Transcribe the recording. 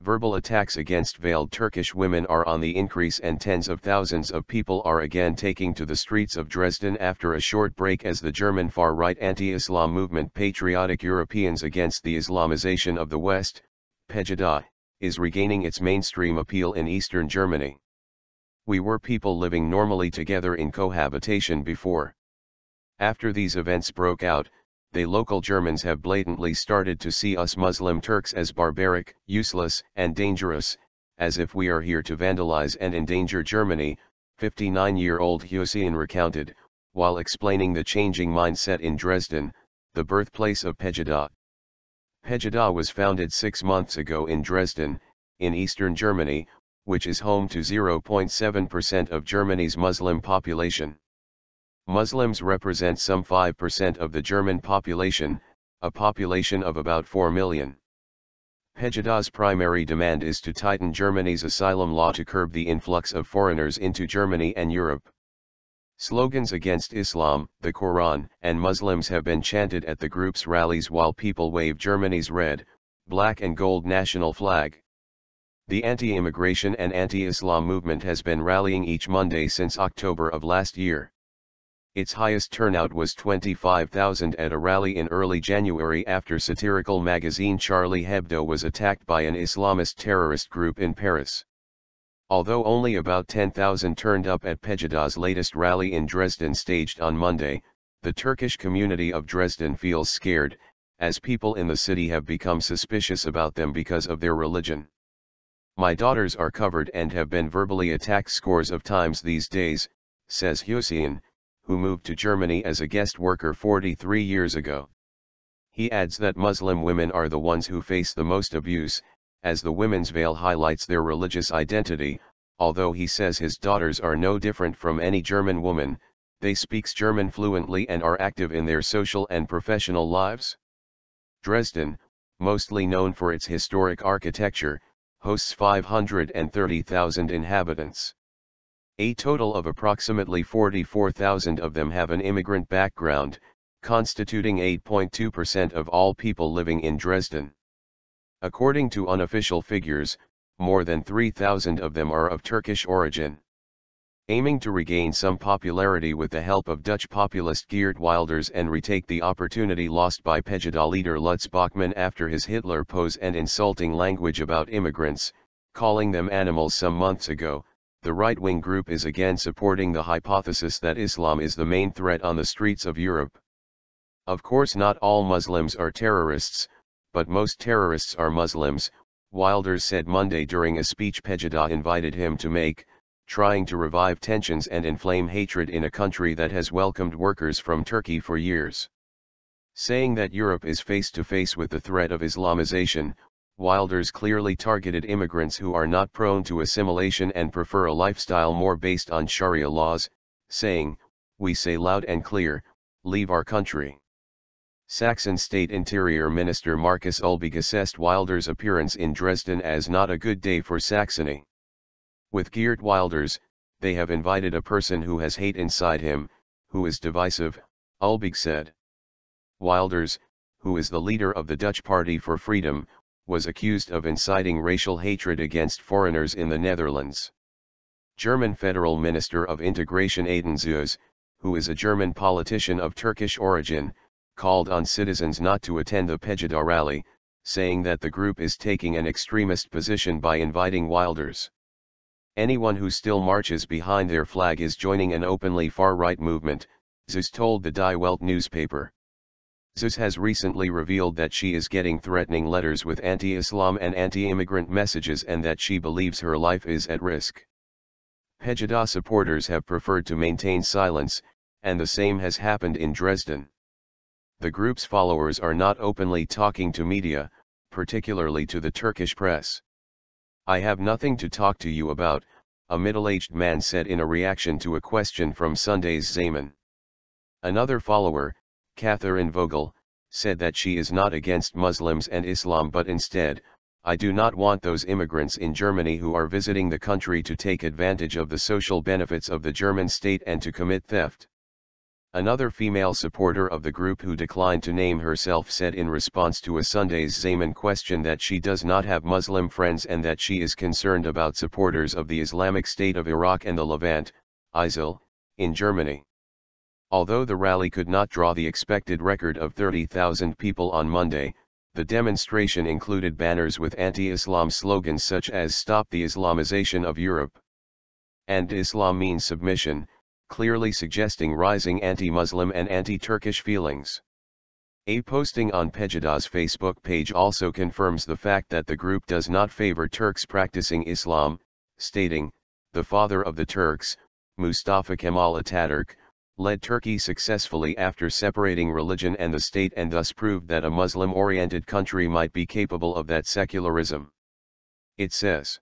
Verbal attacks against veiled Turkish women are on the increase, and tens of thousands of people are again taking to the streets of Dresden after a short break as the German far-right anti-Islam movement Patriotic Europeans Against the Islamization of the West, PEGIDA, is regaining its mainstream appeal in eastern Germany. We were people living normally together in cohabitation before. After these events broke out, the local Germans have blatantly started to see us Muslim Turks as barbaric, useless, and dangerous, as if we are here to vandalize and endanger Germany, 59-year-old Hüseyin recounted, while explaining the changing mindset in Dresden, the birthplace of PEGIDA. PEGIDA was founded 6 months ago in Dresden, in eastern Germany, which is home to 0.7% of Germany's Muslim population. Muslims represent some 5% of the German population, a population of about 4 million. PEGIDA's primary demand is to tighten Germany's asylum law to curb the influx of foreigners into Germany and Europe. Slogans against Islam, the Quran, and Muslims have been chanted at the group's rallies while people wave Germany's red, black and gold national flag. The anti-immigration and anti-Islam movement has been rallying each Monday since October of last year. Its highest turnout was 25,000 at a rally in early January after satirical magazine Charlie Hebdo was attacked by an Islamist terrorist group in Paris. Although only about 10,000 turned up at PEGIDA's latest rally in Dresden staged on Monday, the Turkish community of Dresden feels scared, as people in the city have become suspicious about them because of their religion. My daughters are covered and have been verbally attacked scores of times these days, says Hüseyin, who moved to Germany as a guest worker 43 years ago. He adds that Muslim women are the ones who face the most abuse, as the women's veil highlights their religious identity. Although he says his daughters are no different from any German woman, they speak German fluently and are active in their social and professional lives. Dresden, mostly known for its historic architecture, hosts 530,000 inhabitants. A total of approximately 44,000 of them have an immigrant background, constituting 8.2% of all people living in Dresden. According to unofficial figures, more than 3,000 of them are of Turkish origin. Aiming to regain some popularity with the help of Dutch populist Geert Wilders and retake the opportunity lost by PEGIDA leader Lutz Bachmann after his Hitler pose and insulting language about immigrants, calling them animals some months ago, the right-wing group is again supporting the hypothesis that Islam is the main threat on the streets of Europe. Of course, not all Muslims are terrorists, but most terrorists are Muslims, Wilders said Monday during a speech PEGIDA invited him to make, trying to revive tensions and inflame hatred in a country that has welcomed workers from Turkey for years. Saying that Europe is face to face with the threat of Islamization, Wilders clearly targeted immigrants who are not prone to assimilation and prefer a lifestyle more based on Sharia laws, saying, "We say loud and clear, leave our country." Saxon State Interior Minister Markus Ulbig assessed Wilders' appearance in Dresden as not a good day for Saxony. With Geert Wilders, they have invited a person who has hate inside him, who is divisive, Ulbig said. Wilders, who is the leader of the Dutch Party for Freedom, was accused of inciting racial hatred against foreigners in the Netherlands. German Federal Minister of Integration Aden Zeus, who is a German politician of Turkish origin, called on citizens not to attend the PEGIDA rally, saying that the group is taking an extremist position by inviting Wilders. Anyone who still marches behind their flag is joining an openly far-right movement, Zeus told the Die Welt newspaper. Zeus has recently revealed that she is getting threatening letters with anti-Islam and anti-immigrant messages and that she believes her life is at risk. PEGIDA supporters have preferred to maintain silence, and the same has happened in Dresden. The group's followers are not openly talking to media, particularly to the Turkish press. "I have nothing to talk to you about," a middle-aged man said in a reaction to a question from Sunday's Zaman. Another follower, Catherine Vogel, said that she is not against Muslims and Islam but instead, "I do not want those immigrants in Germany who are visiting the country to take advantage of the social benefits of the German state and to commit theft." Another female supporter of the group who declined to name herself said in response to a Sunday's Zaman question that she does not have Muslim friends and that she is concerned about supporters of the Islamic State of Iraq and the Levant, ISIL, in Germany. Although the rally could not draw the expected record of 30,000 people on Monday, the demonstration included banners with anti-Islam slogans such as "Stop the Islamization of Europe" and "Islam means submission," clearly suggesting rising anti-Muslim and anti-Turkish feelings. A posting on PEGIDA's Facebook page also confirms the fact that the group does not favor Turks practicing Islam, stating, "The father of the Turks, Mustafa Kemal Ataturk, led Turkey successfully after separating religion and the state and thus proved that a Muslim-oriented country might be capable of that secularism." It says.